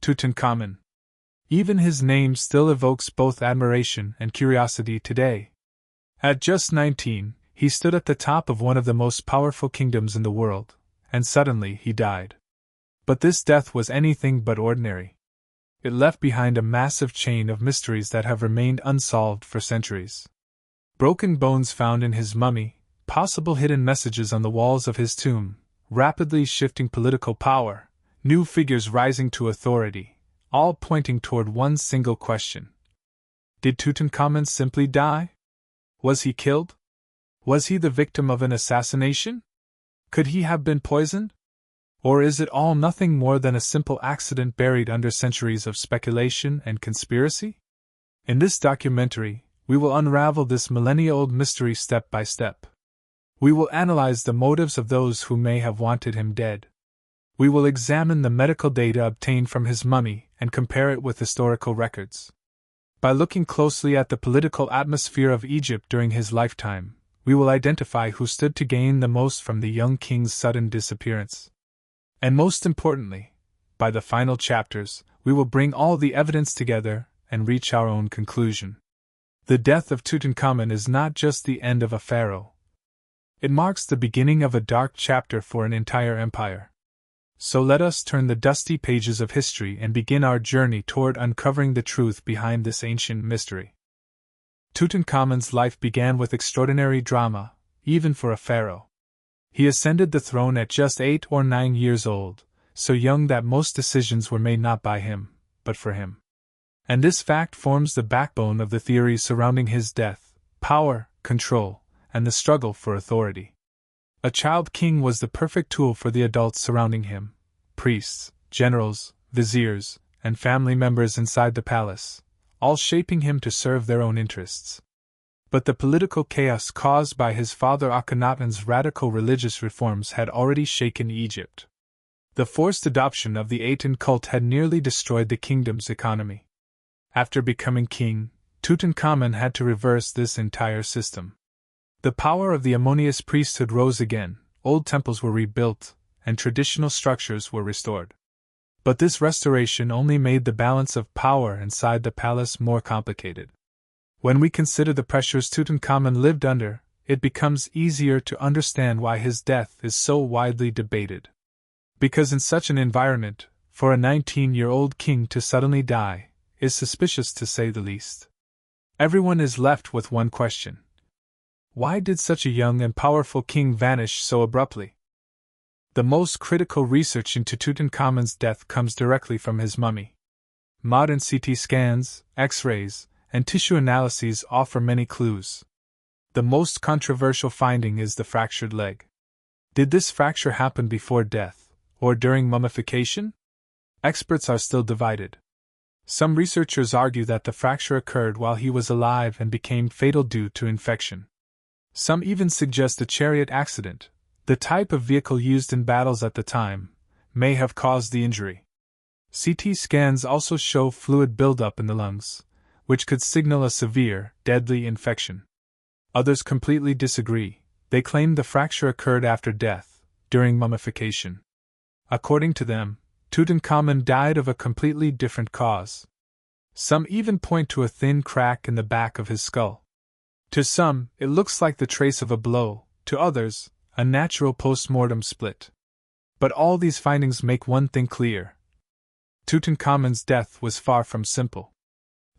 Tutankhamun. Even his name still evokes both admiration and curiosity today. At just 19, he stood at the top of one of the most powerful kingdoms in the world, and suddenly he died. But this death was anything but ordinary. It left behind a massive chain of mysteries that have remained unsolved for centuries. Broken bones found in his mummy, possible hidden messages on the walls of his tomb, rapidly shifting political power, new figures rising to authority, all pointing toward one single question. Did Tutankhamun simply die? Was he killed? Was he the victim of an assassination? Could he have been poisoned? Or is it all nothing more than a simple accident buried under centuries of speculation and conspiracy? In this documentary, we will unravel this millennia-old mystery step by step. We will analyze the motives of those who may have wanted him dead. We will examine the medical data obtained from his mummy and compare it with historical records. By looking closely at the political atmosphere of Egypt during his lifetime, we will identify who stood to gain the most from the young king's sudden disappearance. And most importantly, by the final chapters, we will bring all the evidence together and reach our own conclusion. The death of Tutankhamun is not just the end of a pharaoh. It marks the beginning of a dark chapter for an entire empire. So let us turn the dusty pages of history and begin our journey toward uncovering the truth behind this ancient mystery. Tutankhamun's life began with extraordinary drama, even for a pharaoh. He ascended the throne at just 8 or 9 years old, so young that most decisions were made not by him, but for him. And this fact forms the backbone of the theories surrounding his death: power, control, and the struggle for authority. A child king was the perfect tool for the adults surrounding him: priests, generals, viziers, and family members inside the palace, all shaping him to serve their own interests. But the political chaos caused by his father Akhenaten's radical religious reforms had already shaken Egypt. The forced adoption of the Aten cult had nearly destroyed the kingdom's economy. After becoming king, Tutankhamun had to reverse this entire system. The power of the Ammonious priesthood rose again, old temples were rebuilt, and traditional structures were restored. But this restoration only made the balance of power inside the palace more complicated. When we consider the pressures Tutankhamun lived under, it becomes easier to understand why his death is so widely debated. Because in such an environment, for a 19-year-old king to suddenly die is suspicious to say the least. Everyone is left with one question: why did such a young and powerful king vanish so abruptly? The most critical research into Tutankhamun's death comes directly from his mummy. Modern CT scans, X-rays, and tissue analyses offer many clues. The most controversial finding is the fractured leg. Did this fracture happen before death, or during mummification? Experts are still divided. Some researchers argue that the fracture occurred while he was alive and became fatal due to infection. Some even suggest a chariot accident, the type of vehicle used in battles at the time, may have caused the injury. CT scans also show fluid buildup in the lungs, which could signal a severe, deadly infection. Others completely disagree. They claim the fracture occurred after death, during mummification. According to them, Tutankhamun died of a completely different cause. Some even point to a thin crack in the back of his skull. To some, it looks like the trace of a blow, to others, a natural post-mortem split. But all these findings make one thing clear: Tutankhamun's death was far from simple.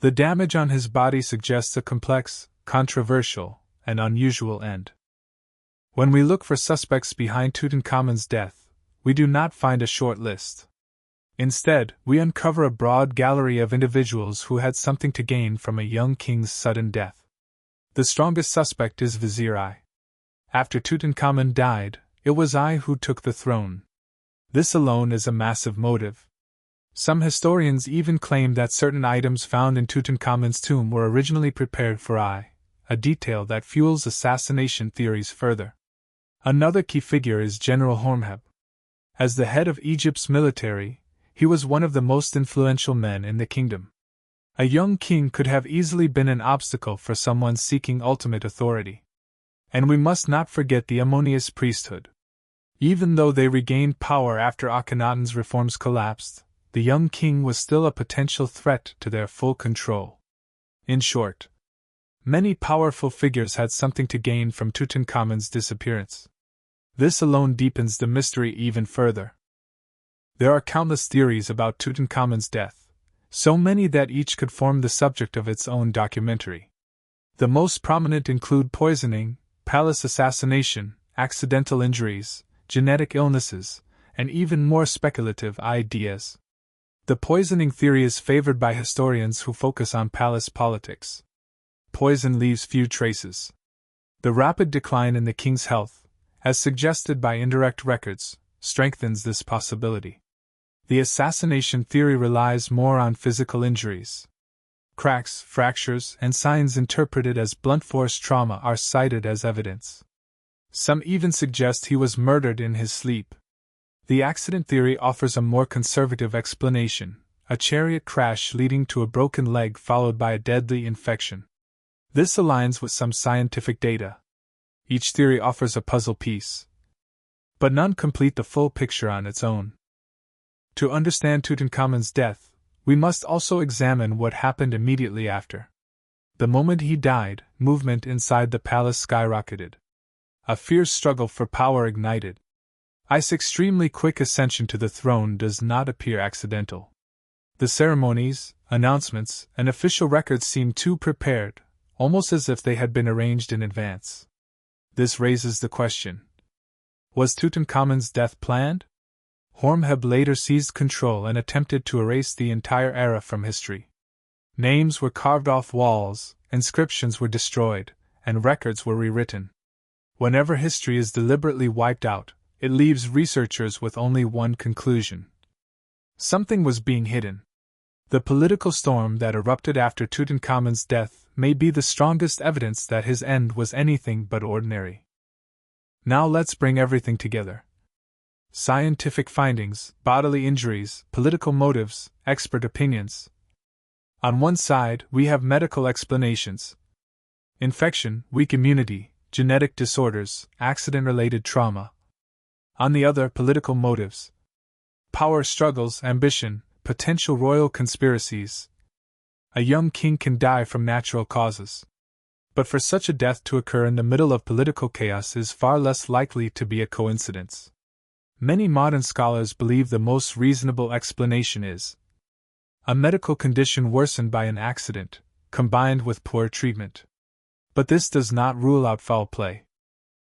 The damage on his body suggests a complex, controversial, and unusual end. When we look for suspects behind Tutankhamun's death, we do not find a short list. Instead, we uncover a broad gallery of individuals who had something to gain from a young king's sudden death. The strongest suspect is Vizier I. After Tutankhamun died, it was I who took the throne. This alone is a massive motive. Some historians even claim that certain items found in Tutankhamun's tomb were originally prepared for I, a detail that fuels assassination theories further. Another key figure is General Horemheb. As the head of Egypt's military, he was one of the most influential men in the kingdom. A young king could have easily been an obstacle for someone seeking ultimate authority. And we must not forget the Ammonious priesthood. Even though they regained power after Akhenaten's reforms collapsed, the young king was still a potential threat to their full control. In short, many powerful figures had something to gain from Tutankhamun's disappearance. This alone deepens the mystery even further. There are countless theories about Tutankhamun's death, so many that each could form the subject of its own documentary. The most prominent include poisoning, palace assassination, accidental injuries, genetic illnesses, and even more speculative ideas. The poisoning theory is favored by historians who focus on palace politics. Poison leaves few traces. The rapid decline in the king's health, as suggested by indirect records, strengthens this possibility. The assassination theory relies more on physical injuries. Cracks, fractures, and signs interpreted as blunt force trauma are cited as evidence. Some even suggest he was murdered in his sleep. The accident theory offers a more conservative explanation, a chariot crash leading to a broken leg followed by a deadly infection. This aligns with some scientific data. Each theory offers a puzzle piece, but none complete the full picture on its own. To understand Tutankhamun's death, we must also examine what happened immediately after. The moment he died, movement inside the palace skyrocketed. A fierce struggle for power ignited. His extremely quick ascension to the throne does not appear accidental. The ceremonies, announcements, and official records seem too prepared, almost as if they had been arranged in advance. This raises the question: was Tutankhamun's death planned? Horemheb later seized control and attempted to erase the entire era from history. Names were carved off walls, inscriptions were destroyed, and records were rewritten. Whenever history is deliberately wiped out, it leaves researchers with only one conclusion: something was being hidden. The political storm that erupted after Tutankhamun's death may be the strongest evidence that his end was anything but ordinary. Now let's bring everything together. Scientific findings, bodily injuries, political motives, expert opinions. On one side, we have medical explanations: infection, weak immunity, genetic disorders, accident-related trauma. On the other, political motives: power struggles, ambition, potential royal conspiracies. A young king can die from natural causes. But for such a death to occur in the middle of political chaos is far less likely to be a coincidence. Many modern scholars believe the most reasonable explanation is a medical condition worsened by an accident, combined with poor treatment. But this does not rule out foul play.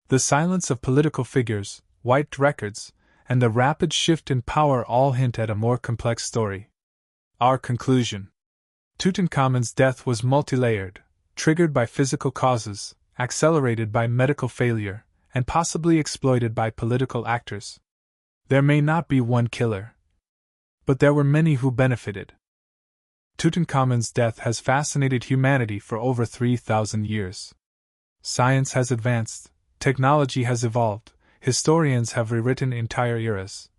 The silence of political figures, wiped records, and the rapid shift in power all hint at a more complex story. Our conclusion: Tutankhamun's death was multi-layered, triggered by physical causes, accelerated by medical failure, and possibly exploited by political actors. There may not be one killer, but there were many who benefited. Tutankhamun's death has fascinated humanity for over 3,000 years. Science has advanced, technology has evolved, historians have rewritten entire eras.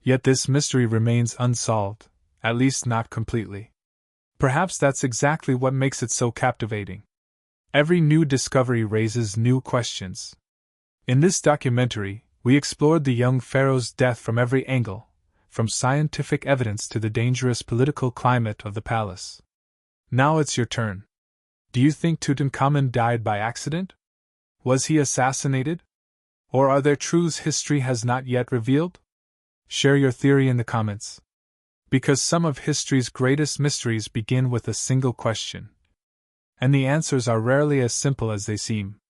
Yet this mystery remains unsolved, at least not completely. Perhaps that's exactly what makes it so captivating. Every new discovery raises new questions. In this documentary, we explored the young pharaoh's death from every angle, from scientific evidence to the dangerous political climate of the palace. Now it's your turn. Do you think Tutankhamun died by accident? Was he assassinated? Or are there truths history has not yet revealed? Share your theory in the comments. Because some of history's greatest mysteries begin with a single question. And the answers are rarely as simple as they seem.